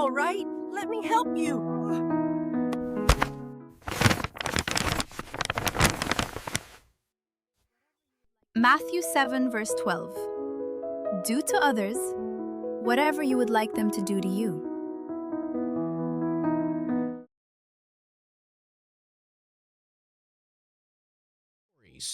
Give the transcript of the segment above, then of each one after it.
all right? Let me help you. Matthew 7 verse 12. Do to others whatever you would like them to do to you.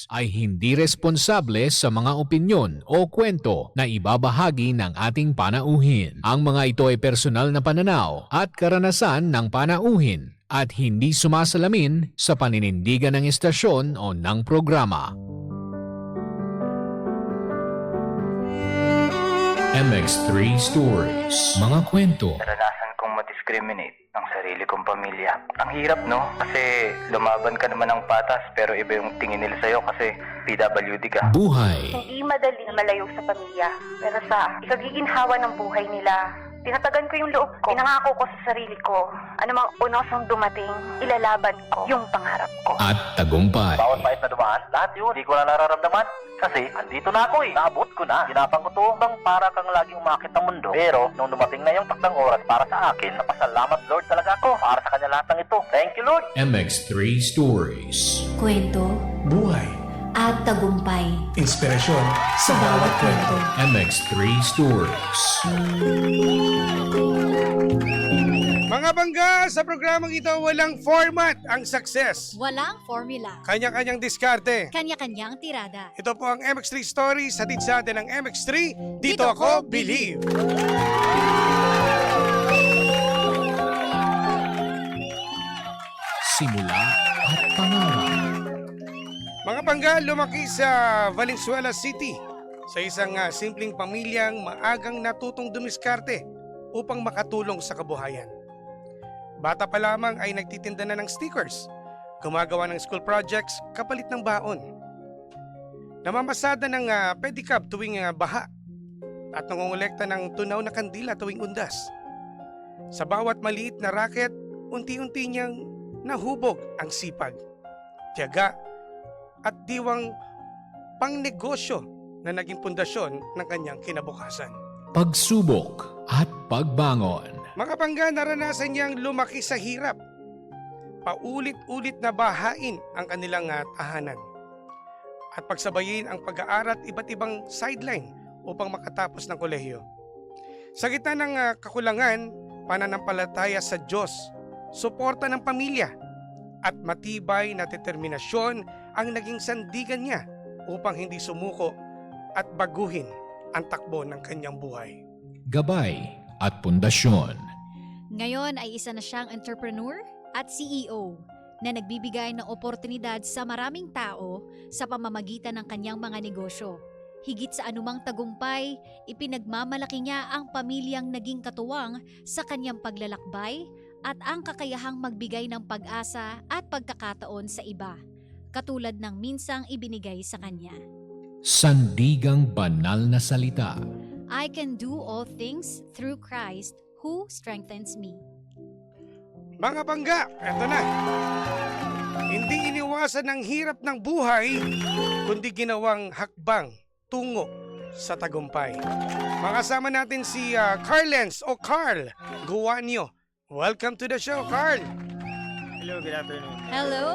Ay hindi responsable sa mga opinyon o kwento na ibabahagi ng ating panauhin. Ang mga ito ay personal na pananaw at karanasan ng panauhin at hindi sumasalamin sa paninindigan ng istasyon o ng programa. MX3 Stories. Mga kwento. Naranasan kong ma-discriminate ng sarili kong pamilya. Ang hirap, no? Kasi lumaban ka naman ng patas pero iba yung tingin nila sa'yo kasi PWD ka. Buhay. Hindi madali na malayo sa pamilya. Pero sa ikagiginhawa ng buhay nila, tinatagan ko yung loob ko. Pinangako ko sa sarili ko, anumang unosang dumating, ilalaban ko yung pangarap ko. At tagumpay. Bawat pait na dumaan, lahat yun, hindi ko na nararamdaman. Kasi, andito na ako eh. Naabot ko na. Ginapang ko to bang para kang laging umakit ng mundo. Pero, nung dumating na yung takdang oras para sa akin, napasalamat Lord talaga ako para sa kanya lahat ng ito. Thank you, Lord! MX3 Stories. Kwento Buhay. at tagumpay. Inspirasyon sa bawat kwento. MX3 Stories. Mga bangga, sa programang ito walang format ang success. Walang formula. Kanya-kanyang diskarte. Kanya-kanyang tirada. Ito po ang MX3 Stories, hatid sa atin ng MX3. Dito ako, believe. Simula at pangarap. Mga bangga, lumaki sa Valenzuela City sa isang simpleng pamilyang maagang natutong dumiskarte upang makatulong sa kabuhayan. Bata pa lamang ay nagtitinda na ng stickers, gumagawa ng school projects kapalit ng baon. Namamasada ng pedicab tuwing baha at nangongolekta ng tunaw na kandila tuwing undas. Sa bawat maliit na racket, unti-unti niyang nahubog ang sipag, tiyaga at diwang pangnegosyo na naging pundasyon ng kanyang kinabukasan. Pagsubok at pagbangon. Mga bangga, naranasan niyang lumaki sa hirap. Paulit-ulit na bahain ang kanilang tahanan. At pagsabayin ang pag-aaral at iba't ibang sideline upang makatapos ng kolehiyo. Sa gitna ng kakulangan, pananampalataya sa Diyos, suporta ng pamilya, at matibay na determinasyon ang naging sandigan niya upang hindi sumuko at baguhin ang takbo ng kanyang buhay. Gabay at pundasyon. Ngayon ay isa na siyang entrepreneur at CEO na nagbibigay ng oportunidad sa maraming tao sa pamamagitan ng kanyang mga negosyo. Higit sa anumang tagumpay, ipinagmamalaki niya ang pamilyang naging katuwang sa kanyang paglalakbay at ang kakayahang magbigay ng pag-asa at pagkakataon sa iba, katulad ng minsang ibinigay sa kanya. Sandigang banal na salita. I can do all things through Christ who strengthens me. Mga bangga, eto na. Hindi iniwasan ng hirap ng buhay, kundi ginawang hakbang tungo sa tagumpay. Makasama natin si Carlens o Carl Guanyo. Welcome to the show, Carl. Hello, good afternoon. Hello,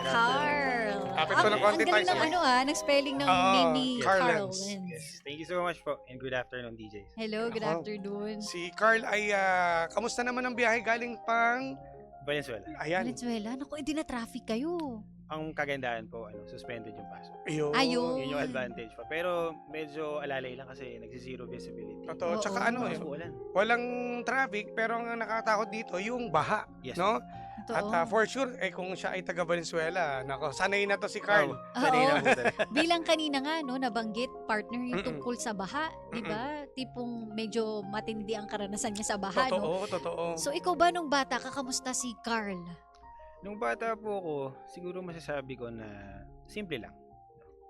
Carl! Kapit ko ng konti Ang galing tayo ng sabay. nag-spelling ng Oo, name ni Carl Carl. Lenz. Yes, thank you so much po and good afternoon, DJs. Hello, good Ako. afternoon. Si Carl ay, kamusta naman ang biyahe galing pang, Valenzuela. ayan, Venezuela? Naku, na traffic kayo. Ang kagandahan po, suspended yung pasok. ayun. Ayun. Yun yung advantage pa. Pero medyo alalay lang kasi nagsi-zero visibility. Totoo, Oo. tsaka ano Mas uulan. walang traffic pero ang nakatakot dito yung baha, Yes. no? Totoo. At for sure, kung siya ay taga Valenzuela, nako, sanay na to si Carl. Sanay Oo. na po talaga. Bilang kanina nga, no, nabanggit, partner yung Mm-mm. tungkol sa baha, di ba? Tipong medyo matindi ang karanasan niya sa baha, no? Totoo. So ikaw ba nung bata ka, kamusta si Carl? Nung bata po ako, siguro masasabi ko na simple lang.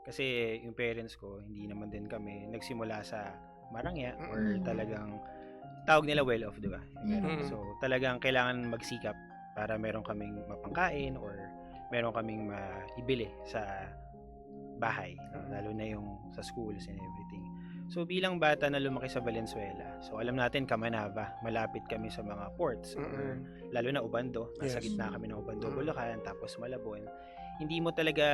Kasi yung parents ko, hindi naman din kami nagsimula sa marangya or talagang tawag nila well-off, di ba? Ganun. Mm. So talagang kailangan magsikap para meron kaming mapangkain or meron kaming maibili sa bahay, no? Lalo na yung sa schools and everything. So bilang bata na lumaki sa Valenzuela, so alam natin Camanava, malapit kami sa mga ports, or lalo na Ubando, nasa Yes. gitna kami ng Ubando, Bulacan, tapos Malabon. Hindi mo talaga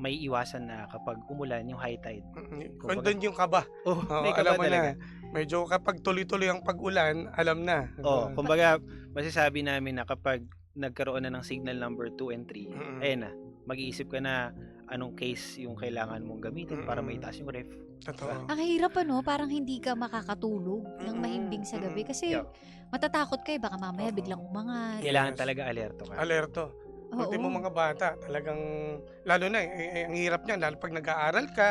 may iwasan na kapag umulan yung high tide. Kung doon yung kaba. Oh, Oo, may alam kaba mo talaga. na. Medyo kapag tuloy-tuloy ang pag-ulan, alam na. Oh, kumbaga masasabi namin na kapag nagkaroon na ng signal number 2 and 3, ayun na, mag-iisip ka na anong case yung kailangan mong gamitin para maitaas yung ref. Totoo. Ang hirap parang hindi ka makakatulog ng mahimbing sa gabi kasi Yeah. matatakot ka baka mamaya biglang umangat. Kailangan Yes. talaga alerto ka. Alerto. Oo. Ultimo mga bata, talagang, lalo na, ang hirap niyan, lalo pag nag-aaral ka,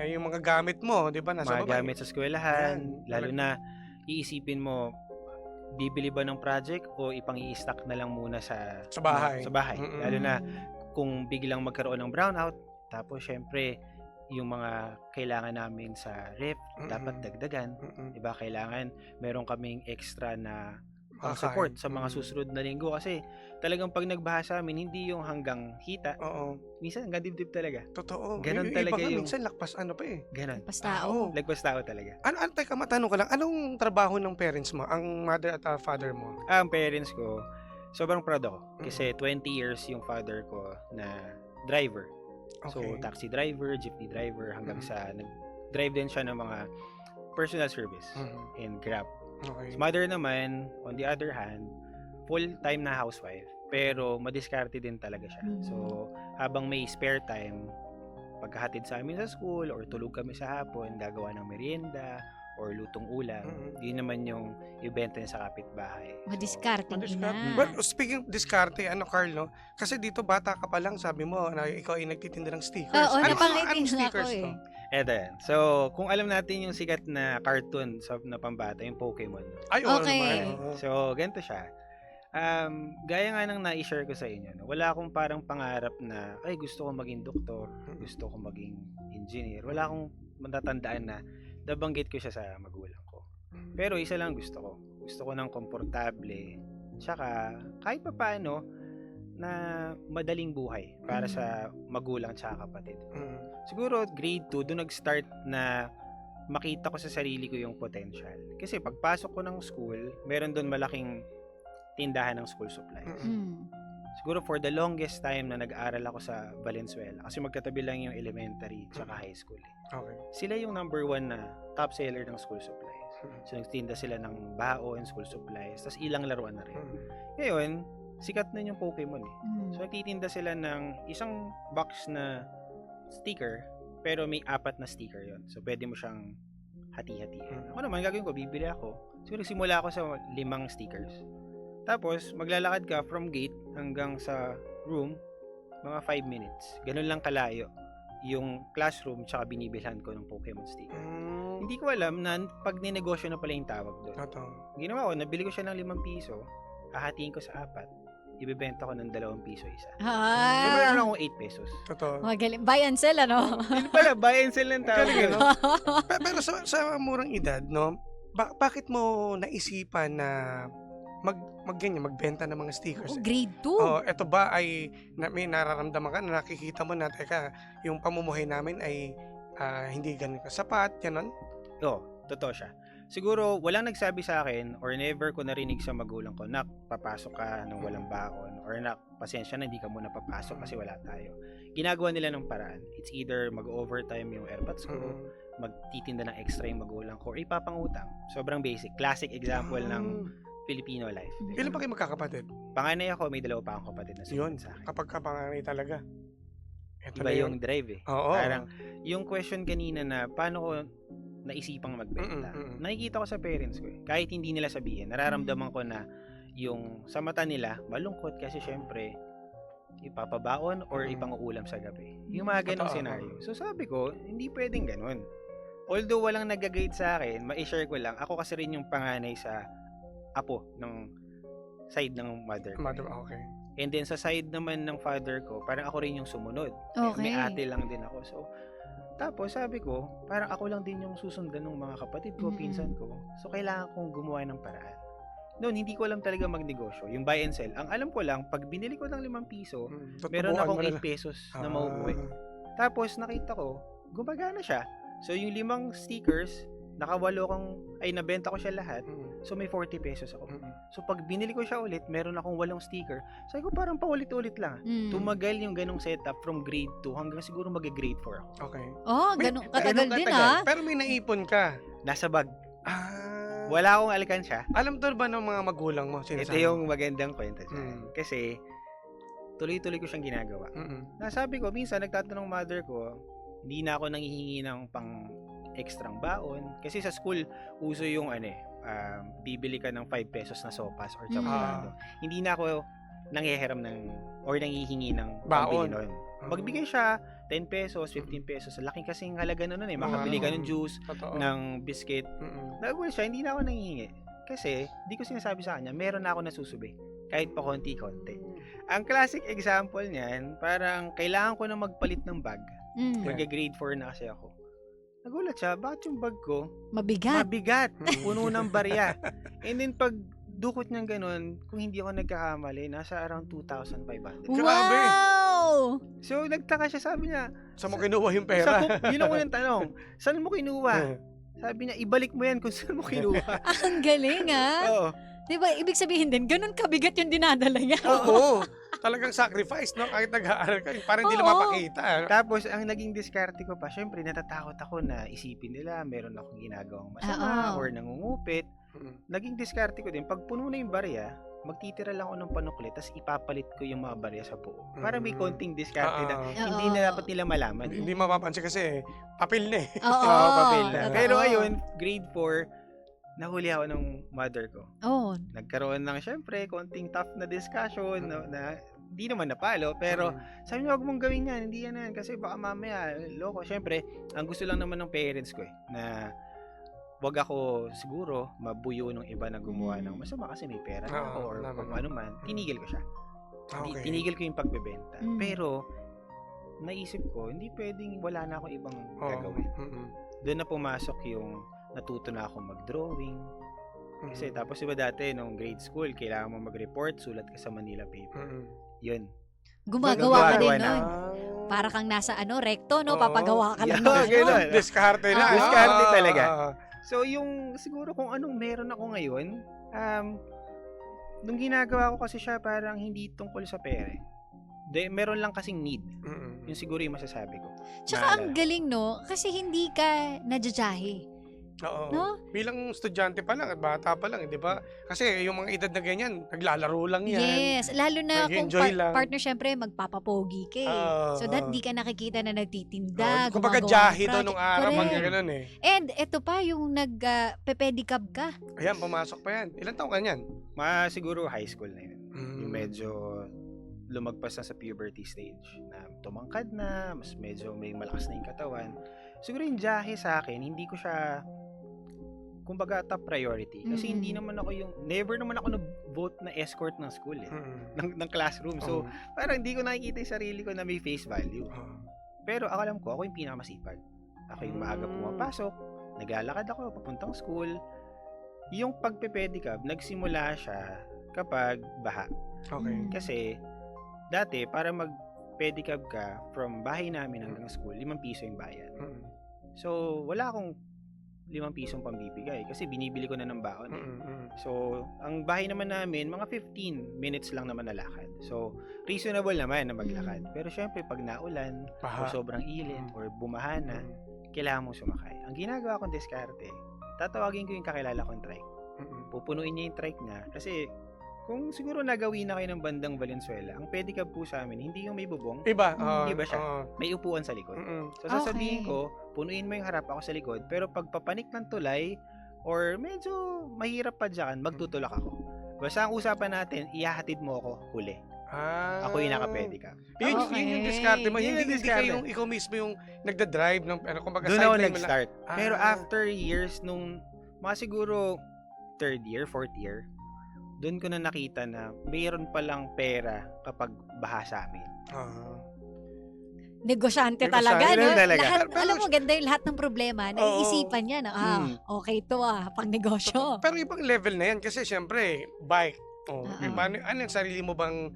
yung mga gamit mo, di ba, nasa Mga baba. gamit sa eskwelahan, Yan, lalo na iisipin mo, bibili ba ng project o ipang-i-stack na lang muna sa bahay. Sa bahay. Mm-mm. Lalo na kung biglang magkaroon ng brownout, tapos syempre yung mga kailangan namin sa ref dapat dagdagan. Diba? Kailangan meron kaming extra na support sa mga susunod na linggo kasi talagang pag nagbaha sa amin, hindi yung hanggang hita. Oo. Minsan hanggang dibdib talaga. Totoo. Ganon Yung iba talaga nga, yung- minsan lakpas ano pa eh. Ganon. Pas tao. Lagpas tao talaga. Teka, matanong ka lang, anong trabaho ng parents mo? Ang mother at father mo? Ang parents ko, sobrang proud ako. Kasi 20 years yung father ko na driver. So, Okay. taxi driver, jeepney driver, hanggang sa nag-drive din siya ng mga personal service and Grab. Okay. His mother naman, on the other hand, full-time na housewife, pero madiskarte din talaga siya. So, habang may spare time, pagkahatid sa amin sa school or tulog kami sa hapon, gagawa ng merienda or lutong ulam, yun naman yung ibenta niya sa kapitbahay. So, Madiskarting ina. Well, speaking of diskarte, Carl, no? Kasi dito bata ka pa lang, sabi mo na ikaw ay nagtitinda ng stickers. Oo, Anong napangitin stickers ako to? eto yan. So, kung alam natin yung sikat na cartoon na pambata, yung Pokemon. Ay, oo Okay. naman. oo. So, ganito siya. Gaya nga nang na-share ko sa inyo, no? Wala akong parang pangarap na, ay, gusto kong maging doktor, gusto kong maging engineer. Wala akong matatandaan na nabanggit ko siya sa magulang ko. Pero isa lang gusto ko. Gusto ko ng komportable, tsaka kahit pa paano, na madaling buhay para sa magulang tsaka kapatid. Siguro grade 2, doon nag-start na makita ko sa sarili ko yung potential. Kasi pagpasok ko ng school, meron doon malaking tindahan ng school supplies. Siguro for the longest time na nag-aral ako sa Valenzuela, kasi magkatabi lang yung elementary tsaka high school. Okay. Sila yung number 1 na top seller ng school supplies. So nagtinda sila ng baon, school supplies, tapos ilang laruan na rin. Ngayon, sikat na yung Pokemon eh. So nagtitinda sila ng isang box na sticker, pero may 4 na sticker yon. So pwede mo siyang hati-hatihan. Ako naman, gagawin ko, bibili ako. Siguro simula ako sa 5 stickers. Tapos, maglalakad ka from gate hanggang sa room, mga 5 minutes. Ganun lang kalayo yung classroom tsaka binibilhan ko ng Pokemon sticker. Hindi ko alam na pag ninegosyo na pala yung tawag doon. Totoo. Ginawa ko, nabili ko siya ng 5 piso, hahatiin ko sa 4, ibebenta ko ng 2 piso isa. So, meron akong 8 pesos. Totoo. Magaling. Buy and sell, ano? Hindi pala, buy and sell ng tawag. Galing, doon. ano? Pero sa murang edad, no? Bakit mo naisipan na magbenta ng mga stickers? Grade 2. Oh, eto ba ay may nararamdaman ka na nakikita mo na teka, yung pamumuhay namin ay hindi ganun kasapat, ganun? Oo, totoo siya. Siguro, walang nagsabi sa akin or never ko narinig sa magulang ko, nak, papasok ka ng walang baon or nak, pasensya na, hindi ka muna papasok kasi wala tayo. Ginagawa nila ng paraan. It's either mag-overtime yung airpods ko, magtitinda ng extra yung magulang ko, or ipapangutang. Sobrang basic. Classic example ng Filipino life. Ilan pa kayo magkakapatid? Panganay ako, may 2 pa akong kapatid na Yun, sumunod sa akin. kapag kapanganay talaga. Ito Iba na yung drive eh. Oo. Parang, yung question kanina na, paano ko naisipang magbenta? Nakikita ko sa parents ko eh. Kahit hindi nila sabihin, nararamdaman ko na yung sa mata nila, malungkot kasi syempre, ipapabaon or ipanguulam sa gabi. Yung mga ganong Totoo. scenario. So sabi ko, hindi pwedeng ganun. Although walang nag-guide sa akin, ma-share ko lang, ako kasi rin yung panganay sa apo ng side ng mother ko. Okay. And then sa side naman ng father ko, parang ako rin yung sumunod. Okay. May ate lang din ako. So, tapos sabi ko, parang ako lang din yung susundan ng mga kapatid ko, pinsan ko. So, kailangan kong gumawa ng paraan. Noon, hindi ko alam talaga magnegosyo. Yung buy and sell. Ang alam ko lang, pag binili ko ng 5 piso, meron akong 8 pesos na mauuwi. Tapos, nakita ko, gumagana siya. So yung 5 stickers, nabenta ko siya lahat. So may 40 pesos ako. So pag binili ko siya ulit, meron akong 8 sticker. Sabi ko parang paulit-ulit lang. Tumagal yung ganong setup from grade 2 hanggang siguro mag-grade 4 ako. Okay. Oh, May- ganun katagal ganun din katagal. ah. Pero may naipon ka. Nasa bag. Ah. Wala akong alkansya. Alam to ba ng mga magulang mo? Ito Sinasabi yung magandang kwento dyan. Kasi tuloy-tuloy ko siyang ginagawa. Nasabi ko, minsan nagtatanong mother ko, hindi na ako nanghihingi ng pang extrang baon. Kasi sa school, uso yung bibili ka ng 5 pesos na sopas or chocolate. Hindi na ako nanghihiram or nanghihingi ng Baon. pambili nun. Magbigay siya 10 pesos, 15 pesos. Laking kasing halaga na nun eh. Makabili ka ng juice, Totoo. ng biscuit. Nagulat siya, hindi na ako nanghihingi. Kasi, di ko sinasabi sa kanya, meron na ako nasusubi. Kahit pa konti-konti. Ang classic example niyan, parang kailangan ko na magpalit ng bag. Mag-grade 4 na kasi ako. Nagulat siya, bakit yung bag ko Mabigat. mabigat, puno ng barya. And then pag dukot niyang ganun, kung hindi ako nagkakamali, nasa around 2,500. Grabe. Wow! So nagtaka siya, sabi niya, Saan mo kinuha yung pera? yun ang unang tanong, saan mo kinuha? Sabi niya, ibalik mo yan kung saan mo kinuha. Ang galing ah. Oo. Diba, ibig sabihin din, ganun kabigat yung dinadala niya. Oo. Talagang sacrifice, no? Kahit nag-aaral ka, parang hindi Oo. lang mapakita. Tapos, ang naging diskarte ko pa, syempre, natatakot ako na isipin nila, meron akong ginagawang masama Oo. or nangungupit. Naging diskarte ko din, pag puno na yung barya, magtitira lang ako ng panukli, tapos ipapalit ko yung mga barya sa buo. Para may konting diskarte na hindi na dapat nila malaman. Hindi mapapansin kasi papel na eh. Oo. Oo, papel na. Totoo. Pero ayun, grade 4, nahuli ako ng mother ko. Oh, Nagkaroon ng syempre konting tough na discussion na di naman napalo, pero sabi niya, wag mong gawin yan, hindi yan kasi baka mamaya loko. Syempre, ang gusto lang naman ng parents ko na wag ako siguro mabuyo ng iba na gumawa ng masama kasi may pera na ako or kung ano man, tinigil ko siya. Okay. Tinigil ko yung pagbebenta. Pero naisip ko, hindi pwedeng wala na akong ibang gagawin. Doon na pumasok yung natuto na akong mag-drawing. Kasi tapos diba dati nung grade school, kailangan mo mag-report, sulat ka sa Manila paper. Yun. gumagawa ka din na. nun. Para kang nasa recto, no? Oo. Papagawa ka lang. Yeah, ganun. Diskarte na. Diskarte talaga. So yung siguro kung anong meron ako ngayon, nung ginagawa ko kasi siya parang hindi tungkol sa pera. Meron lang kasing need. Yung siguro yung masasabi ko. Tsaka ang galing, no? Kasi hindi ka nadyajahe. Oo. No? Bilang estudyante pa lang at bata pa lang, di ba? Kasi yung mga edad na ganyan, naglalaro lang yan. Yes, lalo na kung Nag-enjoy lang. partner, syempre, magpapapogi ka eh. So that di ka nakikita na nagtitinda, Kumbaga gumagawa ng jahe doon nung project. araw, Correct. mga ganun eh. And ito pa yung nag-pedicab ka. Ayan, pumasok pa yan. Ilan taong ka niyan? Siguro high school na yun. Yung medyo lumagpas na sa puberty stage na tumangkad na, mas medyo may malakas na yung katawan. Siguro yung jahe sa akin, hindi ko siya kumbaga top priority. Kasi hindi naman ako never naman ako na-vote na escort ng school eh. Ng classroom. So, parang hindi ko nakikita yung sarili ko na may face value. Pero alam ko, ako yung pinakamasipag. Ako yung maaga pumapasok, naglalakad ako, papuntang school. Yung pagpe-pedicab, nagsimula siya kapag baha. Okay. Kasi, dati, para mag-pedicab ka from bahay namin hanggang school, 5 piso yung bayad. So, wala akong 5 pisong pambibigay kasi binibili ko na ng baon. So, ang bahay naman namin, mga 15 minutes lang naman na lakad. So, reasonable naman na maglakad. Pero syempre, pag naulan, o sobrang init, or bumaha na, kailangan mong sumakay. Ang ginagawa kong diskarte, tatawagin ko yung kakilala kong trike. Pupunuin niya yung trike niya kasi kung siguro nagawin na kayo ng bandang Valenzuela, ang pedicab po sa amin, hindi yung may bubong. Iba. Iba siya. May upuan sa likod. So sasabihin ko, punuin mo yung harap, ako sa likod, pero pag papanik ng tulay, or medyo mahirap pa dyan, magtutulak ako. Basta ang usapan natin, ihahatid mo ako huli. Ako yung naka-pedicab. Yun yung diskarte mo. Yun yung Hindi diskarte. kayo ikaw mismo yung nagda-drive ng kumbaga Doon ako sideline mo lang. nag-start. Pero after years, nung mga siguro 3rd year, 4th year, doon ko na nakita na mayroon palang pera kapag baha sa amin. Negosyante talaga, no? Ganun talaga. Lahat, Pero- alam mo, ganda yung lahat ng problema. Naiisipan niya na, okay to pang negosyo. Pero ibang level na yan kasi syempre, bike. Paano, ano yung sarili mo bang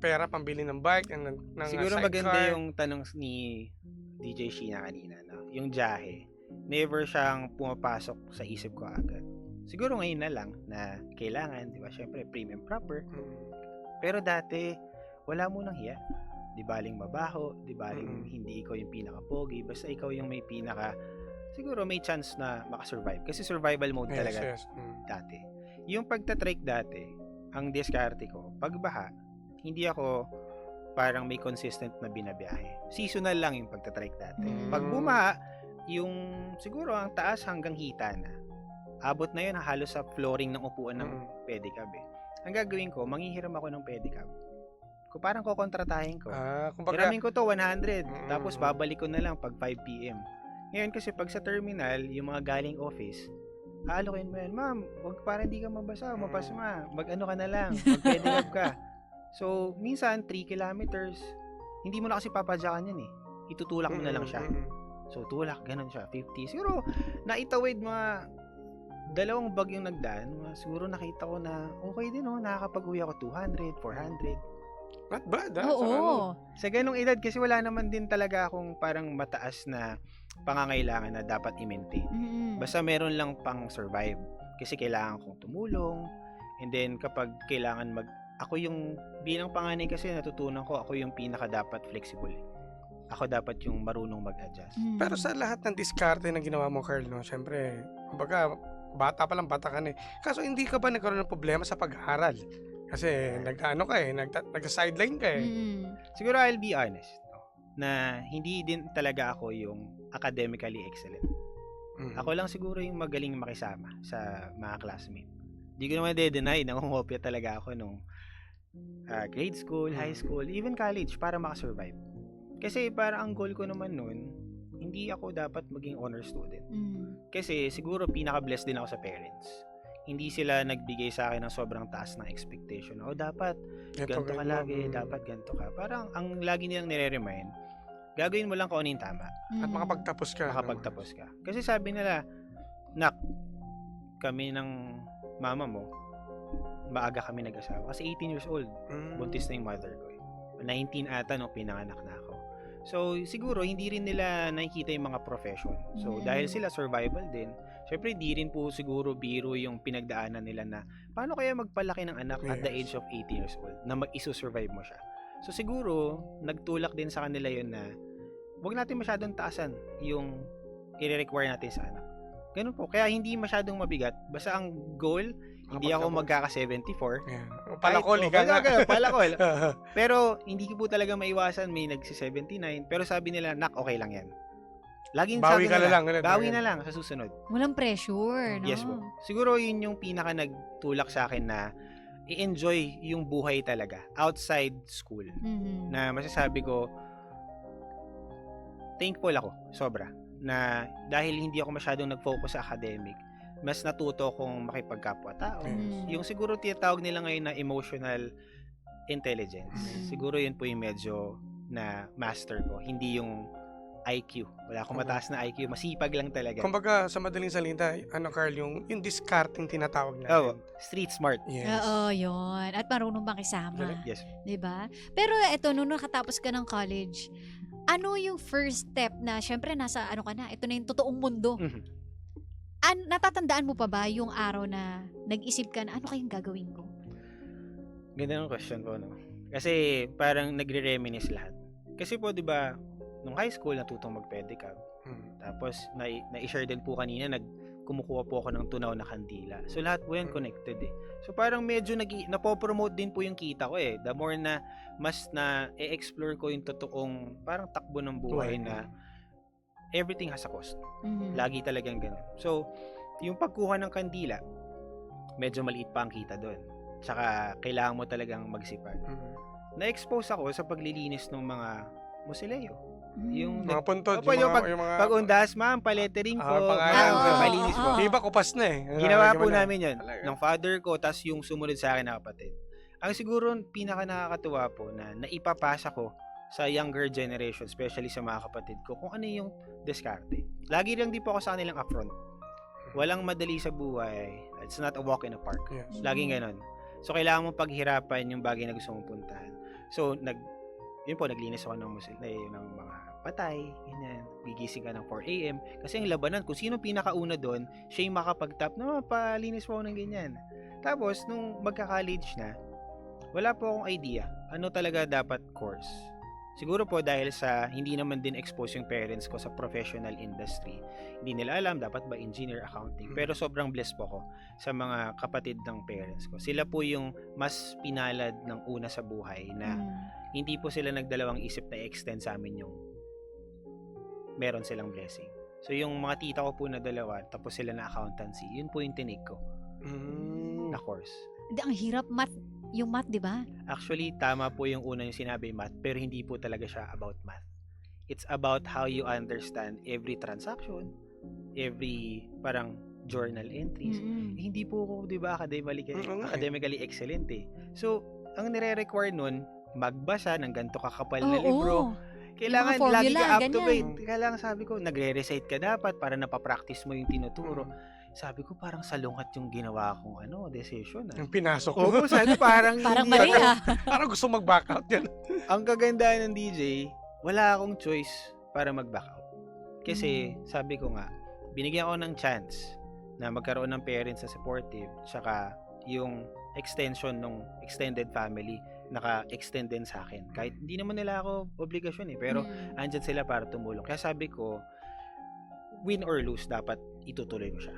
pera pambili ng bike? Ng Siguro sidecar? maganda yung tanong ni DJ Sheena kanina. No? yung jahe, never siyang pumapasok sa isip ko agad. Siguro ngayon na lang na kailangan, di ba? Syempre, prim and proper. Pero dati, wala mo nang hiya. Di baling mabaho, di baling hindi ikaw yung pinaka-pogi, basta ikaw yung may pinaka, siguro may chance na makasurvive. Kasi survival mode talaga dati. Yung pagtatrike dati, ang diskarte ko, pagbaha, hindi ako parang may consistent na binabiyahe. Seasonal lang yung pagtatrike dati. Pag bumaha, yung siguro ang taas hanggang hita na. Abot na yun halos sa flooring ng upuan ng pedicab eh. Ang gagawin ko, manghihiram ako ng pedicab. Kung parang kukontratahin ko. Hiramin ko to 100, tapos babalik ko na lang pag 5 p.m. Ngayon kasi pag sa terminal, yung mga galing office, haalokin mo yan, ma'am, wag para hindi ka mabasa, mapasma, mag-ano ka na lang, mag-pedicab ka. So, minsan, 3 kilometers, hindi mo na kasi papadyakan yan eh. Itutulak mo na lang siya. So, tulak, ganun siya, 50. Siguro, naitawid mga 2 bag yung nagdaan, siguro nakita ko na okay din oh, nakakapag-uwi ako 200, 400. Not bad, ha? Oo. Sa ganung edad, kasi wala naman din talaga akong parang mataas na pangangailangan na dapat i-maintain. Basta meron lang pang survive. Kasi kailangan kong tumulong. And then, kapag kailangan ako yung, bilang panganay kasi natutunan ko, ako yung pinaka dapat flexible. Ako dapat yung marunong mag-adjust. Pero sa lahat ng diskarte na ginawa mo, Carl, no? Siyempre, kumbaga, bata pa lang, bata ka na eh. Kaso hindi ka ba nagkaroon ng problema sa pag-aaral? Kasi nag-sideline ka eh. Siguro I'll be honest, no, na hindi din talaga ako yung academically excellent. Ako lang siguro yung magaling makisama sa mga classmate. Hindi ko naman de-deny, nangungopia talaga ako nung grade school, high school, even college para makasurvive. Kasi para ang goal ko naman nun, hindi ako dapat maging honor student. Kasi siguro pinaka-blessed din ako sa parents. Hindi sila nagbigay sa akin ng sobrang taas ng expectation. O dapat ganito ka lagi, dapat ganito ka. Parang ang lagi nilang nire-remind, gagawin mo lang kung ano yung tama. At makapagtapos ka. Makapagtapos ka. Kasi sabi nila, nak, kami ng mama mo, maaga kami nag-asawa. Kasi 18 years old, buntis na yung mother ko. 19 ata nung pinanganak na ako. So, siguro, hindi rin nila nakikita yung mga profession. So, dahil sila survival din, syempre, di rin po siguro biro yung pinagdaanan nila na paano kaya magpalaki ng anak at the age of 18 years old na mag-iso-survive mo siya. So, siguro, nagtulak din sa kanila yun na huwag natin masyadong taasan yung i-require natin sa anak. Ganun po. Kaya hindi masyadong mabigat. Basta ang goal, hindi ako magkaka-74. Palakol, ika nga. Palakol. Pero, hindi ko po talaga maiwasan. May nagsi-79. Pero sabi nila, nak, okay lang yan. Laging bawi sabi ka nila, na lang. bawi na lang sa susunod. Walang pressure, no? Yes po. Siguro yun yung pinaka nagtulak sa akin na i-enjoy yung buhay talaga outside school. Na masasabi ko, thankful ako, sobra. Na dahil hindi ako masyadong nag-focus sa academic, mas natuto kong makipagkapwa-tao. Yung siguro tinatawag nila ngayon na emotional intelligence. Siguro yun po yung medyo na master ko. Hindi yung IQ. Wala akong mataas na IQ. Masipag lang talaga. Kumbaga, sa madaling salita, Carl, yung discarding tinatawag natin. Street smart. Yes. Oo, yun. At marunong makisama. Yes. Diba? Pero eto, nung nakatapos ka ng college, ano yung first step na, syempre, nasa ano ka na, ito na yung totoong mundo. Natatandaan mo pa ba yung araw na nag-isip ka na, ano kayong gagawin ko? Ganda ng question po, no? Kasi parang nagre-reminisce lahat. Kasi po, di ba, nung high school, natutong mag-pedicab. Tapos, na-share din po kanina, kumukuha po ako ng tunaw na kandila. So, lahat po yan connected eh. So, parang medyo napopromote din po yung kita ko eh. The more na mas na-explore ko yung totoong parang takbo ng buhay na everything has a cost. Lagi talagang ganun. So, yung pagkuha ng kandila, medyo maliit pa ang kita doon. Tsaka, kailangan mo talagang magsipag. Na-expose ako sa paglilinis ng mga musileo. Yung mga puntod. yung pag-undas, ma'am, palettering po, palinis po. Di ba kupas na eh. Ginawa po namin yun. Ng father ko, tas yung sumunod sa akin na kapatid. Ang siguro pinaka nakakatuwa po na naipapasa ko sa younger generation, especially sa mga kapatid ko, kung ano yung diskarte. Lagi lang di po ako sa kanilang upfront. Walang madali sa buhay. It's not a walk in the park. Yes. Laging ganon. So, kailangan mong paghirapan yung bagay na gusto mong puntahan. So, yun po, naglinis ako ng mga patay, ganyan. Gigising ka ng 4 a.m. Kasi ang labanan, kung sino pinakauna doon, siya yung makapag-tap na palinis mo ng ganyan. Tapos, nung magka-college na, wala po akong idea ano talaga dapat course. Siguro po dahil sa hindi naman din expose yung parents ko sa professional industry. Hindi nila alam dapat ba engineer, accounting. Pero sobrang blessed po ako sa mga kapatid ng parents ko. Sila po yung mas pinalad ng una sa buhay na hindi po sila nagdalawang isip na i-extend sa amin yung meron silang blessing. So yung mga tita ko po na dalawa, tapos sila na accountancy, yun po yung tinig ko na course. Ang hirap yung math, di ba? Actually, tama po yung una yung sinabi math, pero hindi po talaga siya about math. It's about how you understand every transaction, every parang journal entries. Hindi po ako, di ba, academically excellent eh. So, ang nire-require nun, magbasa ng ganito kakapal na libro. Kailangan formula, lagi ka up to ganyan. date. Kailangan sabi ko, nagre-recite ka dapat para napapractice mo yung tinuturo. Sabi ko, parang salungat yung ginawa kong decision. Yung pinasok mo. Oo, sabi parang Parang hindi mali ako- Parang gusto mag-back out yan. Ang kagandahan ng DJ, wala akong choice para mag-back out. Kasi, sabi ko nga, binigyan ko ng chance na magkaroon ng parents na supportive, tsaka yung extension ng extended family naka-extend din sa akin. Kahit hindi naman nila ako obligasyon pero andyan sila para tumulong. Kaya sabi ko, win or lose, dapat itutuloy ko siya.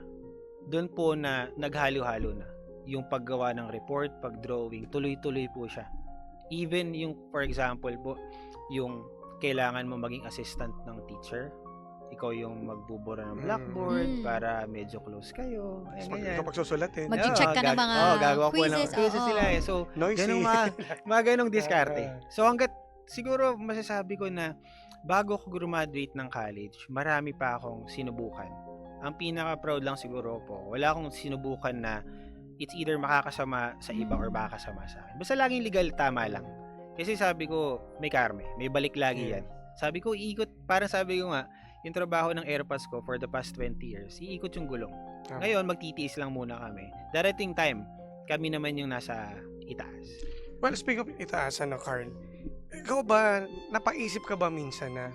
Doon po na naghalo-halo na yung paggawa ng report, pag-drawing, tuloy-tuloy po siya. Even yung, for example po, yung kailangan mo maging assistant ng teacher, ikaw yung magbubura ng blackboard para medyo close kayo. Ikaw pagsusulatin. Mag-check ka ng mga gagawa ko quizzes. Quizzes sila eh. So, Noisy. mga ganong diskarte. So, hanggat siguro masasabi ko na bago ako graduate ng college, marami pa akong sinubukan. Ang pinaka-proud lang siguro po, wala akong sinubukan na it's either makakasama sa iba or makakasama sa akin. Basta laging legal, tama lang. Kasi sabi ko, may karme, may balik lagi yan. Sabi ko, iikot, parang sabi ko nga, yung trabaho ng Airpass ko for the past 20 years, iikot yung gulong. Ngayon, magtitiis lang muna kami. Darating time, kami naman yung nasa itaas. Well, speaking of itaasan na, Carl, ikaw ba, napaisip ka ba minsan na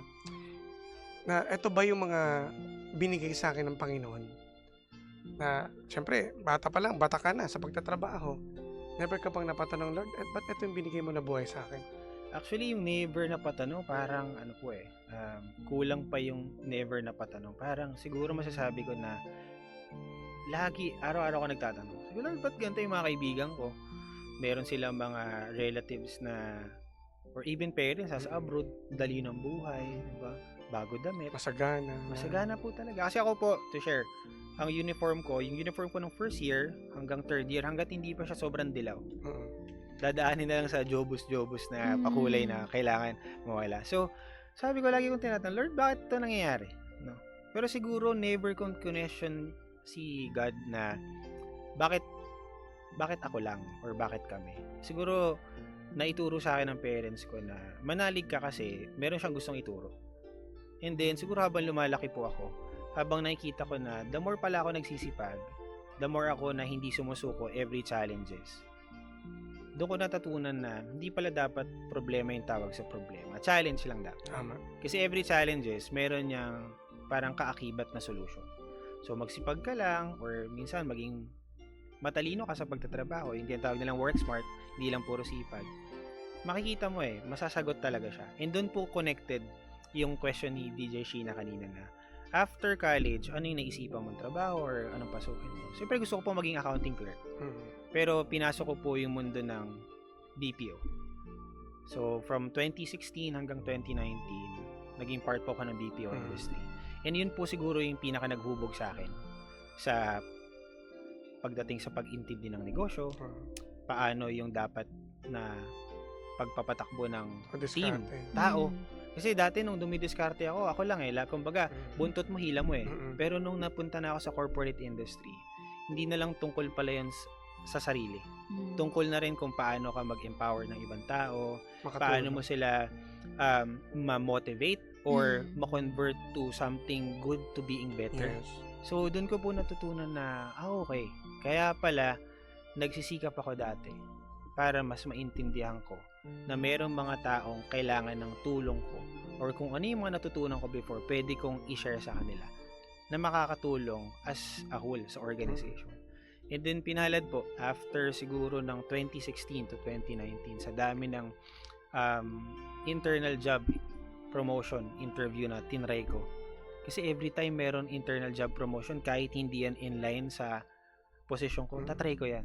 eto ba yung mga binigay sa akin ng Panginoon? Na, syempre, bata pa lang, bata ka na sa pagtatrabaho. Never ka bang napatanong, Lord, ba't ito yung binigay mo na buhay sa akin? Actually, yung never na patanong, parang kulang pa yung never na patanong. Parang siguro masasabi ko na lagi, araw-araw ko nagtatanong. Siguro, ba't ganito yung mga kaibigan ko? Meron silang mga relatives na, or even parents sa abroad, dali ng buhay, diba? Bago damit. Masagana. Masagana po talaga. Kasi ako po, to share, ang uniform ko ng first year hanggang third year, hanggat hindi pa siya sobrang dilaw. Dadaanin na lang sa jobus na pakulay na kailangan mawala. So, sabi ko lagi kong tinatanong, Lord, bakit ito nangyayari? No? Pero siguro, never kong question si God na bakit ako lang or bakit kami. Siguro, naituro sa akin ng parents ko na manalig ka kasi meron siyang gustong ituro. And then, siguro habang lumalaki po ako, habang nakikita ko na the more pala ako nagsisipag, the more ako na hindi sumusuko every challenges. Doon ko natutunan na hindi pala dapat problema yung tawag sa problema. Challenge lang dapat. Tama. Kasi every challenges, meron niyang parang kaakibat na solution. So, magsipag ka lang or minsan maging matalino ka sa pagtatrabaho. Hindi ang tawag nilang work smart, hindi lang puro sipag. Makikita mo masasagot talaga siya. And doon po connected yung question ni DJ Sheena kanina na after college, ano yung naisipan mong trabaho or anong pasukin mo? Siyempre gusto ko po maging accounting clerk. Pero pinasok ko po yung mundo ng BPO. So, from 2016 hanggang 2019, naging part po ako ng BPO industry. And yun po siguro yung pinaka naghubog sa akin sa pagdating sa pag-intindi ng negosyo, paano yung dapat na pagpapatakbo ng team, tao. Kasi dati nung dumidiskarte ako lang kumbaga, buntot mo, hila mo Pero nung napunta na ako sa corporate industry, hindi na lang tungkol pala yun sa sarili. Tungkol na rin kung paano ka mag-empower ng ibang tao, paano mo sila ma-motivate or ma-convert to something good to being better. Yes. So, doon ko po natutunan na, okay, kaya pala, nagsisikap ako dati para mas maintindihan ko na merong mga taong kailangan ng tulong ko or kung ano yung mga natutunan ko before, pwede kong i-share sa kanila na makakatulong as a whole sa organization. And then pinalad po, after siguro ng 2016 to 2019, sa dami ng internal job promotion interview na tinry ko. Kasi every time meron internal job promotion, kahit hindi yan inline sa position ko, tatry ko yan.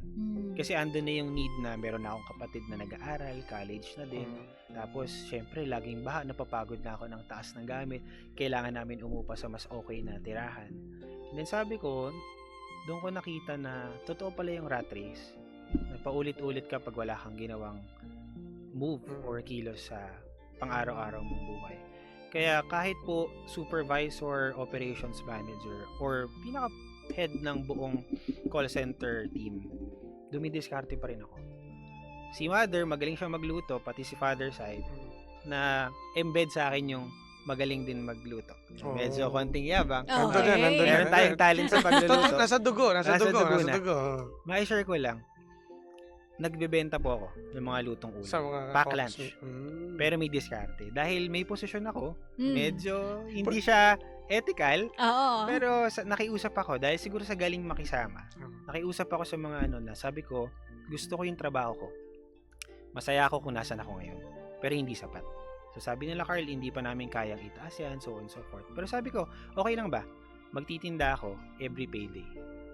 Kasi andun na yung need na meron na akong kapatid na nag-aaral, college na din. Tapos, syempre, laging napapagod na ako ng taas ng gamit. Kailangan namin umupa sa mas okay na tirahan. And then sabi ko, doon ko nakita na totoo pala yung rat race. Na paulit-ulit kapag wala kang ginawang move or kilos sa pang-araw-araw mong buhay. Kaya kahit po supervisor, operations manager, or pinaka-head ng buong call center team, dumidiskarte pa rin ako. Si mother, magaling siya magluto, pati si father side, na embed sa akin yung magaling din magluto. Medyo konting yabang. Nandun na. Meron tayong talent sa pagluluto. Nasa dugo. Ma-share ko lang. Nagbebenta po ako ng mga lutong ulo. Sa mga Pack lunch. Pero may diskarte. Dahil may posisyon ako, medyo hindi siya ethical, pero nakiusap ako dahil siguro sa galing makisama. Nakiusap ako sa mga na sabi ko, gusto ko yung trabaho ko. Masaya ako kung nasan ako ngayon. Pero hindi sapat. So sabi nila, Carl, hindi pa namin kayang itaas yan, so on and so forth. Pero sabi ko, okay lang ba? Magtitinda ako every payday.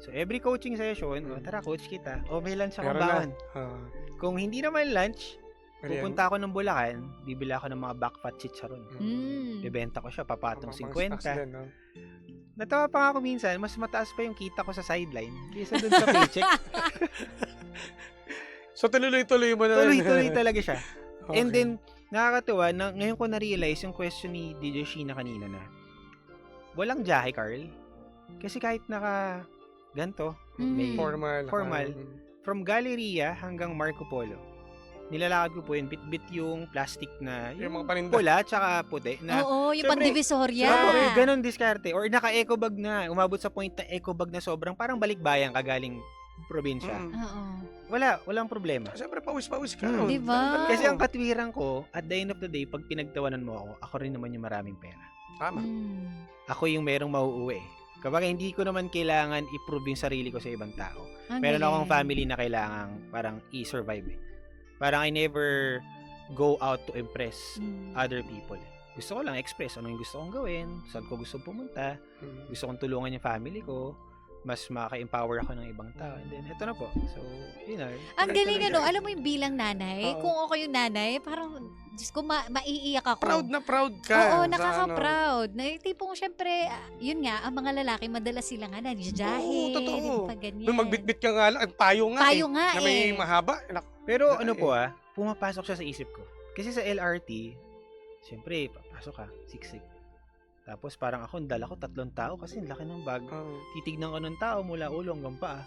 So, every coaching session, tara, coach kita. May lunch akong baon. Kung hindi naman lunch, pupunta ako ng Bulacan, bibili ako ng mga backfat chicharon. Bibenta ko siya, papatong 50. Natawa pa nga ako minsan, mas mataas pa yung kita ko sa sideline kaysa dun sa paycheck. So, tuloy-tuloy mo na. Tuloy-tuloy talaga siya. Okay. And then, nakakatuwa, ngayon ko na-realize yung question ni DJ Sheena kanina na, walang jahe, Carl. Kasi kahit ganto, may formal. From Galleria hanggang Marco Polo. Nilalakad ko po yun, bit-bit yung plastic na yung mga paninda. Pula tsaka puti. Na, yung pandivisorya. Ganon diskarte. Or naka-eco bag na. Umabot sa point na eco bag na sobrang parang balikbayan kagaling probinsya. Walang problema. Siyempre, pawis-pawis ka. Diba? Kasi ang katwiran ko, at the end of the day, pag pinagtawanan mo ako rin naman yung maraming pera. Tama. Ako yung merong mauuwi. Kapag hindi ko naman kailangan i-prove yung sarili ko sa ibang tao. Meron akong family na kailangan parang i-survive. Parang I never go out to impress other people. Gusto ko lang express ano yung gusto kong gawin, saan ko gusto pumunta, gusto kong tulungan yung family ko, mas maka-empower ako ng ibang tao. And then, eto na po. So, ang galing alam mo yung bilang nanay, kung ako yung nanay, parang, Diyos ko, maiiyak ako. Proud na proud ka. Oo, nakaka-proud. Na tipong, syempre, yun nga, ang mga lalaki, madalas sila nga nandiyahe. Oo, totoo. Ganyan. Nung magbitbit ka nga lang, payo nga na may mahaba. Pero pumapasok siya sa isip ko. Kasi sa LRT, syempre, papasok ka, siksik. Tapos parang ako, dala ko 3 tao kasi laki ng bag. Titignan ko ng tao mula ulo hanggang paa.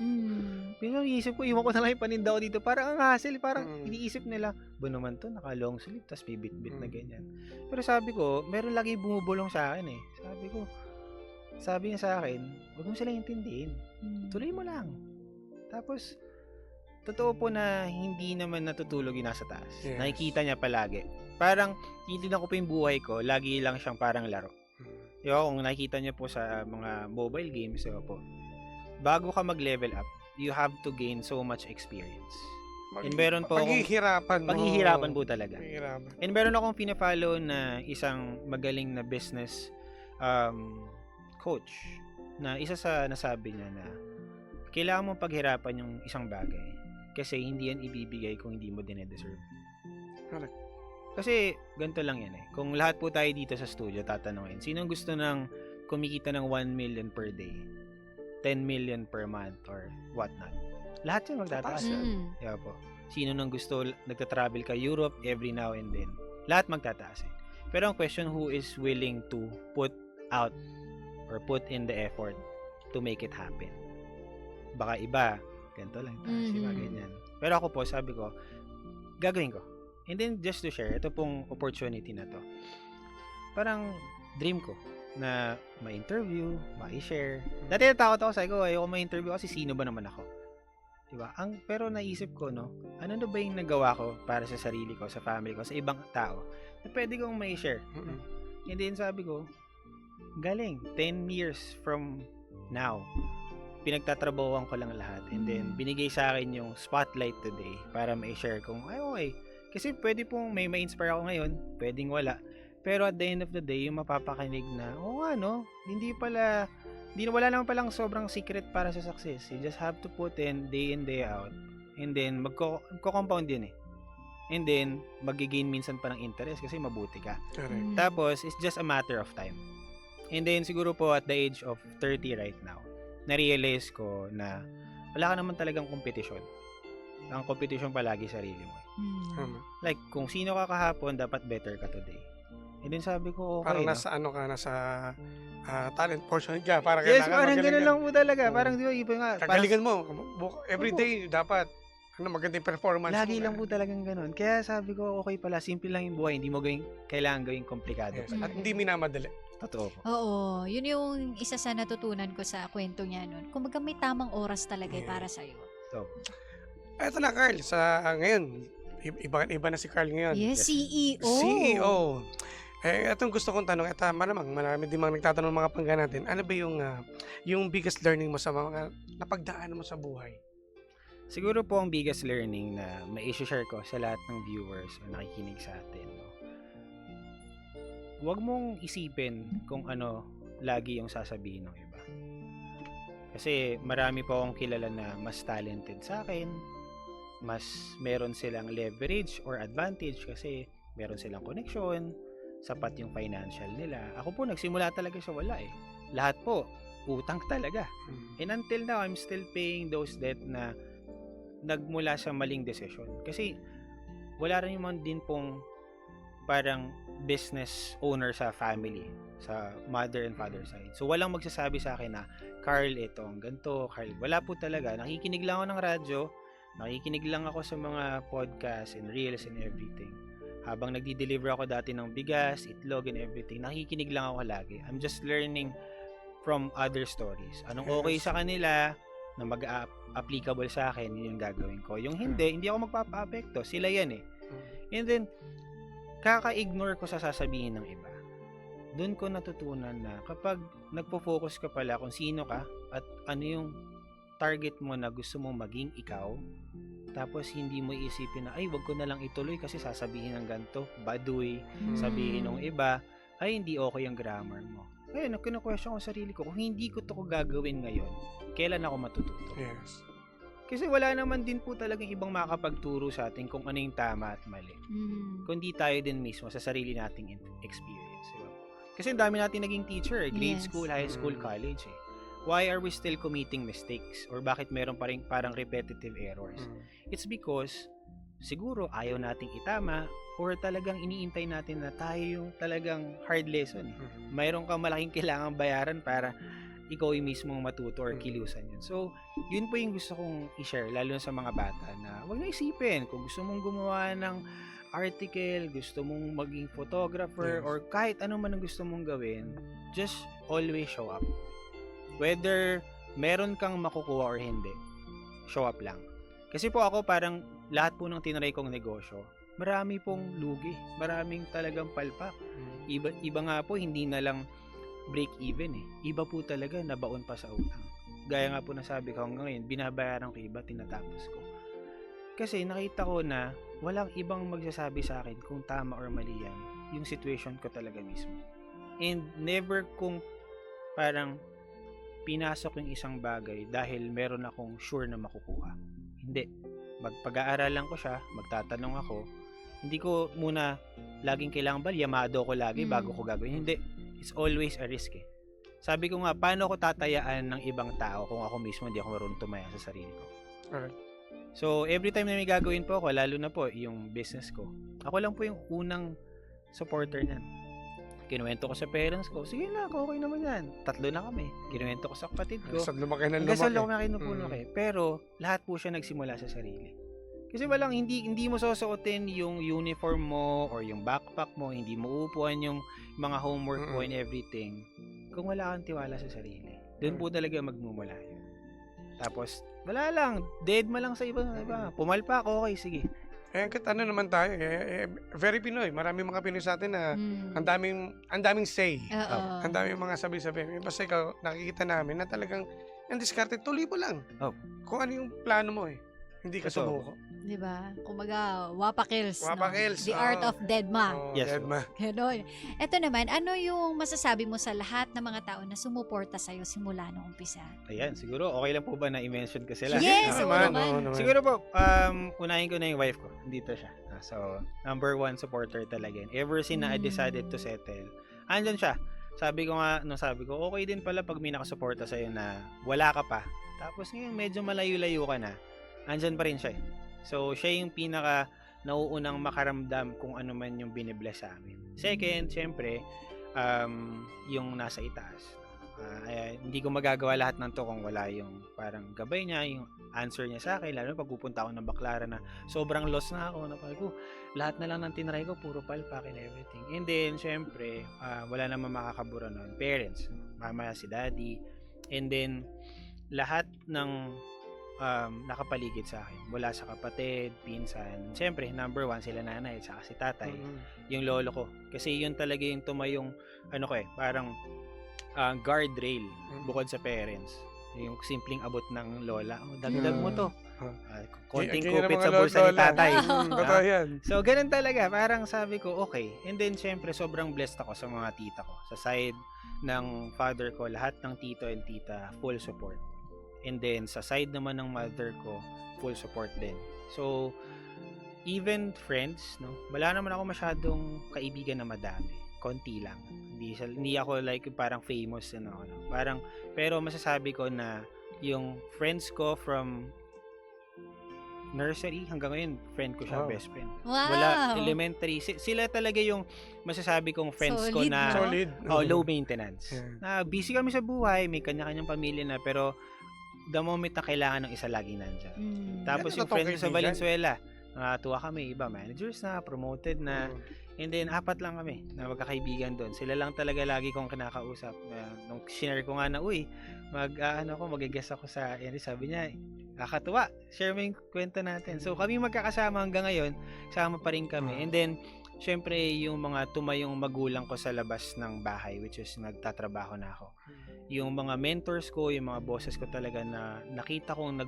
Pero iisip ko, iwan ko na lang yung paninda ko dito. Parang ang hassle, parang iniisip nila, ba naman to, naka long sleeve, tas bibit-bit na ganyan. Pero sabi ko, meron lagi bumubulong sa akin eh. Sabi niya sa akin, huwag mo silang intindihin. Tuloy mo lang. Tapos, totoo po na hindi naman natutulog yung nasa taas. Yes. Nakikita niya palagi. Parang, titignan ko pa yung buhay ko, lagi lang siyang parang laro. Kung nakikita niyo po sa mga mobile games, po, bago ka mag-level up, you have to gain so much experience. And meron po paghihirapan po talaga. And meron akong pina-follow na isang magaling na business coach na isa sa nasabi niya na kailangan mong paghirapan yung isang bagay kasi hindi yan ibibigay kung hindi mo dinedeserve. Correct. Kasi ganito lang yan eh. Kung lahat po tayo dito sa studio tatanungin, sinong gusto ng kumikita ng 1 million per day, 10 million per month, or whatnot? Lahat yan magtataas. Yeah, po. Sino nang gusto nagta-travel ka Europe every now and then? Lahat magtataas eh. Pero ang question, who is willing to put out or put in the effort to make it happen? Baka iba, ganito lang, iba ganyan. Pero ako po, sabi ko, gagawin ko. And then, just to share, ito pong opportunity na to. Parang dream ko na ma-interview, ma-share. Dati natakot ako, sabi ko, ayoko ma-interview kasi sino ba naman ako? Diba? Pero naisip ko, no, ano na ba yung nagawa ko para sa sarili ko, sa family ko, sa ibang tao na pwede kong may share. And then sabi ko, galing, 10 years from now, pinagtatrabahuan ko lang lahat. And then, binigay sa akin yung spotlight today para may share kong, ay okay. Kasi pwede pong may ma-inspire ako ngayon, pwedeng wala. Pero at the end of the day, yung mapapakinig na, wala naman palang sobrang secret para sa success. You just have to put in day out. And then, magko-compound yun eh. And then, magigain minsan pa ng interest kasi mabuti ka. Correct. Tapos, it's just a matter of time. And then, siguro po at the age of 30 right now, na-realize ko na wala ka naman talagang kompetisyon. Ang competition palagi sarili mo. Tama. Like, kung sino ka kahapon, dapat better ka today. And then sabi ko, okay, Parang nasa talent portion ka. Parang yes, kailangan parang magaling gano'n ka. lang po talaga. Oo. Parang di ba, iba nga. Kagalingan mo. Everyday, dapat magandang performance. Lagi mo lang po talagang gano'n. Kaya sabi ko, okay pala, simple lang yung buhay. Hindi mo kailangan gawing komplikado. Yes. pala. At hindi minamadali. Totoo po. Oo, yun yung isa sa natutunan ko sa kwento niya nun. Kumbaga may tamang oras talaga para sa'yo. So, Eto na, Carl. Ngayon, iba na si Carl ngayon. Yes, CEO. CEO. Itong gusto kong tanong, malamang marami din mga nagtatanong mga pangga natin. Ano ba yung biggest learning mo sa mga napagdaanan mo sa buhay? siguro po ang biggest learning na mai-share ko sa lahat ng viewers o nakikinig sa atin. No? Huwag mong isipin kung ano lagi yung sasabihin ng iba. Kasi marami po akong kilala na mas talented sa akin, mas meron silang leverage or advantage kasi meron silang connection, sapat yung financial nila. Ako po, nagsimula talaga sa wala eh. Lahat po, utang talaga. And until now, I'm still paying those debt na nagmula sa maling decision. Kasi wala rin naman din pong parang business owner sa family, sa mother and father side. So walang magsasabi sa akin na, Carl, ito ang ganito, Carl. Wala po talaga. Nakikinig lang ako ng radyo, nakikinig lang ako sa mga podcast and reels and everything. Habang nagdi-deliver ako dati ng bigas, itlog and everything, nakikinig lang ako lagi. I'm just learning from other stories. Anong okay sa kanila na mag-applicable sa akin, yun yung gagawin ko. Yung hindi ako magpapa-apekto. Sila yan eh. And then, kaka-ignore ko sa sasabihin ng iba. Doon ko natutunan na kapag nagpo-focus ka pala kung sino ka at ano yung target mo na gusto mong maging ikaw, tapos hindi mo iisipin na, ay, wag ko na lang ituloy kasi sasabihin ng ganito, baduy, sabihin ng iba, ay, hindi okay ang grammar mo. Ayun, kinu-question ko sarili ko, kung hindi ko to gagawin ngayon, kailan ako matututo? Yes. Kasi wala naman din po talagang ibang makakapagturo sa atin kung ano yung tama at mali. Kundi tayo din mismo sa sarili nating experience. Diba? Kasi ang dami natin naging teacher, grade Yes. school, high school, college eh. Why are we still committing mistakes? Or bakit meron pa rin parang repetitive errors? It's because siguro ayaw nating itama or talagang iniintay natin na tayo yung talagang hard lesson. Mayroon kang malaking kailangang bayaran para ikaw yung mismong matuto or kilusan yun. So, yun po yung gusto kong i-share, lalo sa mga bata na huwag na isipin kung gusto mong gumawa ng article, gusto mong maging photographer, or kahit ano man ang gusto mong gawin, just always show up. Whether meron kang makukuha or hindi, show up lang. Kasi po ako parang lahat po ng tinry kong negosyo, marami pong lugi, maraming talagang palpak. Iba nga po, hindi na lang break even eh. Iba po talaga nabaon pa sa utang. Gaya nga po nasabi ko hanggang ngayon, binabayaran ko iba, tinatapos ko. Kasi nakita ko na walang ibang magsasabi sa akin kung tama or mali yan, yung situation ko talaga mismo. And never kung parang pinasok yung isang bagay dahil meron akong sure na makukuha. Hindi. Magpag-aaralan ko siya, magtatanong ako. Hindi ko muna laging kailangan yamado ko lagi bago ko gagawin. Hindi. It's always a risk eh. Sabi ko nga, paano ko tatayaan ng ibang tao kung ako mismo hindi ako marunong tumaya sa sarili ko? Alright. So, every time na may gagawin po ako, lalo na po yung business ko, ako lang po yung unang supporter niyan. Kinuwento ko sa parents ko, sige na, okay naman yan. 3 na kami. Kinuwento ko sa kapatid ko. Sa lumaki ng Hanggang sa lumaki. lumaki. Pero, lahat po siya nagsimula sa sarili. Kasi walang, hindi mo susuotin yung uniform mo or yung backpack mo, hindi mo upuan yung mga homework mo and everything kung wala kang tiwala sa sarili. Doon po talaga magmumula yun. Tapos, Wala lang. Dead ma lang sa iba. Pumalpak, okay, sige. Ano naman tayo, very Pinoy. Maraming mga Pinoy sa atin na ang daming say. Oo. Ang daming mga sabi-sabi. Basta ikaw, nakikita namin na talagang ang diskarte, tuloy mo lang. Oh. Kung ano yung plano mo Hindi ka Totoo. sumuko. Diba? Kumaga, wapakils. Wapakils, The art oo. of deadma. Yes, Deadma. Ganon. Ito naman, ano yung masasabi mo sa lahat ng mga tao na sumuporta sa'yo simula nung umpisa? Ayan, siguro okay lang po ba na i-mention ko sila? Yes, oo naman. oo naman. Siguro po, unahin ko na yung wife ko. Dito siya. So, number 1 supporter talaga yun. Ever since na I decided to settle, andyan siya. Sabi ko, okay din pala pag may nakasuporta sa'yo na wala ka pa. Tapos ngayon, medyo malayo-layo ka na. Andyan pa rin siya. So, siya yung pinaka nauunang makaramdam kung ano man yung binibless sa amin. Second, syempre, yung nasa itaas. Hindi ko magagawa lahat ng to kung wala yung parang gabay niya, yung answer niya sa akin, lalo pag pupunta ako ng Baclaran na sobrang lost na ako, lahat na lang ng tinry ko, puro palpak and everything. And then, syempre, wala naman makakabura nun. Parents, mama, si daddy, and then, lahat ng nakapaligid sa akin, mula sa kapatid, pinsan, syempre, number 1, sila nanay, saka si tatay, yung lolo ko. Kasi yun talaga yung tumayong, parang guardrail bukod sa parents. Yung simpleng abot ng lola. Dagdag mo to. Konting kupit sa bulsa ni tatay. Totoo yan. So, ganun talaga. Parang sabi ko, okay. And then, syempre, sobrang blessed ako sa mga tita ko. Sa side ng father ko, lahat ng tito and tita, full support. And then, sa side naman ng mother ko, full support din. So, even friends, wala naman ako masyadong kaibigan na madami. Konti lang. Hindi ako like parang famous, Parang, pero masasabi ko na yung friends ko from nursery hanggang ngayon, friend ko siya, best friend. Wow! Wala, elementary. Sila talaga yung masasabi kong friends ko Solid, na Solid. low maintenance. Yeah. Na busy kami sa buhay, may kanya-kanyang pamilya na, pero the moment na kailangan ng isa laging nandyan. Tapos Yan ang yung friends ko sa totoong Valenzuela, nakatuwa kami, iba managers na, promoted na, and then 4 lang kami na magkakaibigan doon. Sila lang talaga lagi kong kinakausap. Nung share ko nga na, mag-guest ako sa Henry, sabi niya, kakatuwa, share mo yung kwento natin. So kami magkakasama hanggang ngayon, sama pa rin kami. And then, syempre, yung mga tumayong magulang ko sa labas ng bahay, which is nagtatrabaho na ako. Yung mga mentors ko, yung mga bosses ko talaga na nakita kong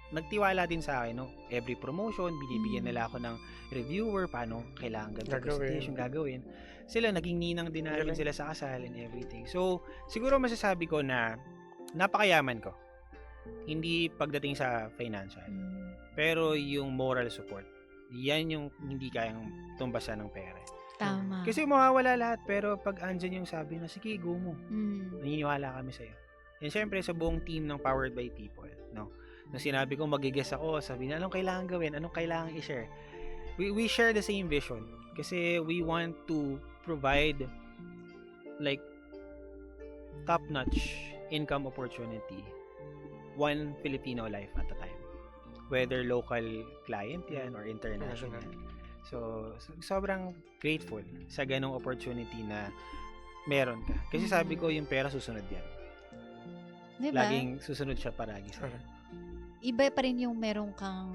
nagtiwala din sa akin, every promotion, binibigyan nila ako ng reviewer, paano kailangan ganito presentation gagawin. Sila, naging ninang din namin sila sa kasal and everything. So, siguro masasabi ko na napakayaman ko. Hindi pagdating sa financial, pero yung moral support, yan yung hindi kayang tumbasan ng pera. Tama. Kasi mawawala lahat, pero pag andyan yung sabi na, sige, go mo. Naniniwala kami sa'yo. And syempre, sa buong team ng Powered by People, nung sinabi ko mag-guess ako, sabi na, anong kailangan gawin? Anong kailangan i-share? We share the same vision. Kasi we want to provide like top-notch income opportunity, one Filipino life at a time. Whether local client yan or international. So, sobrang grateful sa ganong opportunity na meron ka. Kasi sabi ko, yung pera susunod yan. Diba? Laging susunod siya paragi sa Iba pa rin yung meron kang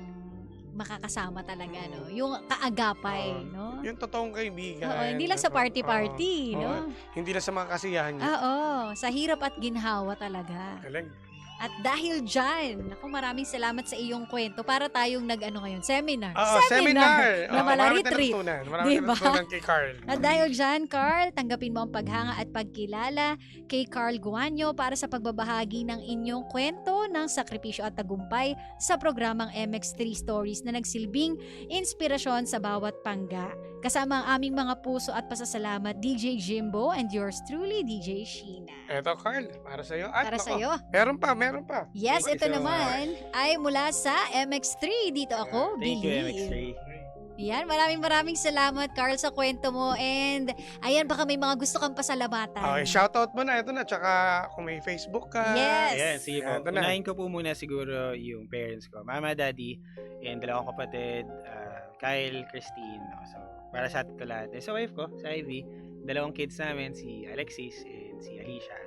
makakasama talaga, Yung kaagapay, Yung totoong kaibigan. Oo, hindi lang sa party-party, Hindi lang sa mga kasiyahan niya. Oo, sa hirap at ginhawa talaga. Galing. At dahil dyan, maraming salamat sa iyong kwento para tayong ngayon, seminar. Seminar! Na Marami retreat. Marami Diba? natutunan kay Carl. At dahil dyan, Carl, tanggapin mo ang paghanga at pagkilala kay Carl Guanyo para sa pagbabahagi ng inyong kwento ng sakripisyo at tagumpay sa programang MX3 Stories na nagsilbing inspirasyon sa bawat pangga. Kasama ang aming mga puso at pasasalamat, DJ Jimbo and yours truly, DJ Sheena. Eto, Carl, para sa'yo. At Para nako, sa'yo. Meron pa. Yes, Thank ito you so naman ay mula sa MX3. Dito ako, Thank you, Believe. MX3. Yan, maraming salamat, Carl, sa kwento mo. And, ayan, baka may mga gusto kang pasalamatan. Okay, shoutout mo na. Ito na. Tsaka kung may Facebook ka. Yes. Ayan, sige po. Ito na. Unahin ko po muna siguro yung parents ko. Mama, daddy, and dalawang kapatid, Kyle, Christine. So, para sa atin lahat. Sa wife ko, sa Ivy, dalawang kids namin, si Alexis and si Alicia.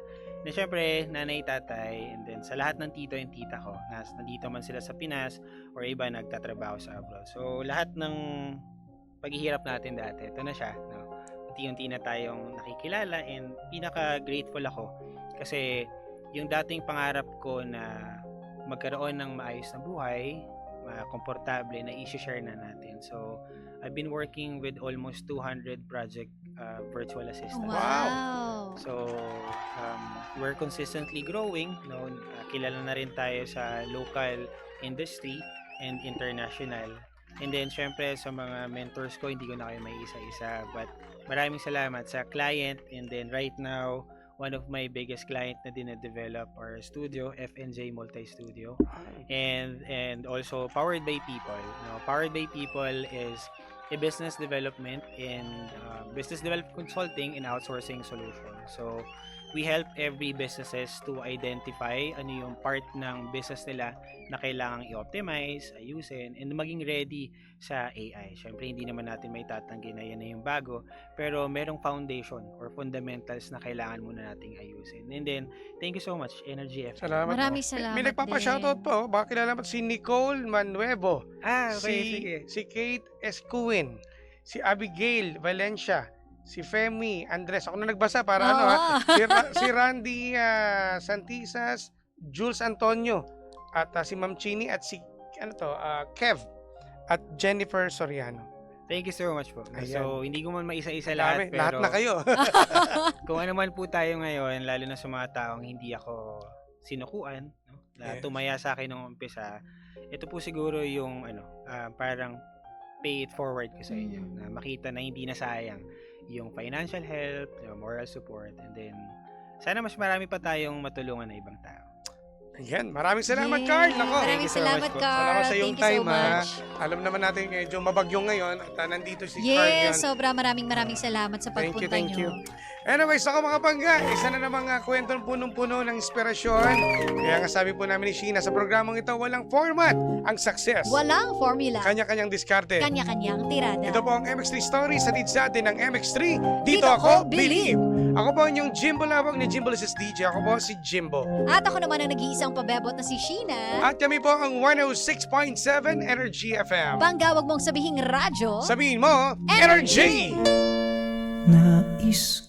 Then syempre, nanay, tatay, and then sa lahat ng tito and tita ko, nandito man sila sa Pinas or iba nagtatrabaho sa abroad. So lahat ng paghihirap natin dati, ito na siya. No? Unti-unti na tayong nakikilala and pinaka-grateful ako kasi yung dating pangarap ko na magkaroon ng maayos na buhay, komportable, na i-share na natin. So, I've been working with almost 200 project virtual assistants. Wow. So, we're consistently growing. No? Kilala na rin tayo sa local industry and international. And then, syempre, sa mga mentors ko, hindi ko na kayo may isa-isa. But maraming salamat sa client. And then, right now, one of my biggest client na din-develop our studio, FNJ Multi-Studio. And also, Powered by People. No? Powered by People is a business development and business development consulting and outsourcing solution. So, we help every businesses to identify ano yung part ng business nila na kailangang i-optimize, ayusin, and maging ready sa AI. Siyempre, hindi naman natin may tatanggi na yan na yung bago, pero merong foundation or fundamentals na kailangan muna nating ayusin. And then, thank you so much, Energy FM. Salamat. Maraming salamat May nagpapa-shoutout po. Baka kilala mo si Nicole Manuevo. Okay, sige. Si Kate Escuin. Si Abigail Valencia. Si Femi Andres. Ako na nagbasa para ano ha. Si Randy Santisas, Jules Antonio, at si Ma'am Chini, at si Kev at Jennifer Soriano. Thank you so much po. Ayan. So, hindi ko man maisa-isa Dami, lahat, pero lahat na kayo. kung ano man po tayo ngayon, lalo na sa mga taong hindi ako sinukuan, no? Na Yes. tumaya sa akin nung umpisa, ito po siguro yung parang pay it forward ko sa inyo, na makita na hindi na sayang yung financial help, yung moral support, and then sana mas marami pa tayong matulungan na ibang tao. Ayan, maraming salamat, Carl. Nako. Maraming Thank you so much salamat, po. Carl. Salamat sa iyong Thank you so time, ha. much. Alam naman natin medyo mabagyo ngayon at nandito si Carl Yes, yan. sobra maraming salamat sa Thank you, pagpunta thank nyo. you. Anyways, ako mga pangga, isa na namang kwentong punong-puno ng inspirasyon. Kaya nga sabi po namin ni Sheena, sa programang ito, walang format ang success. Walang formula. Kanya-kanyang diskarte. Kanya-kanyang tirada. Ito po ang MX3 Stories, hatid sa atin ng MX3. Dito Dito ako, ako, believe. Ako po ang inyong Jimbo Labog ni Jimbo Lisis DJ. Ako po si Jimbo. At ako naman ang nag-iisang pabebot na si Sheena. At kami po ang 106.7 Energy FM. Bangga, wag mong sabihing radyo. Sabihin mo, Energy! Nais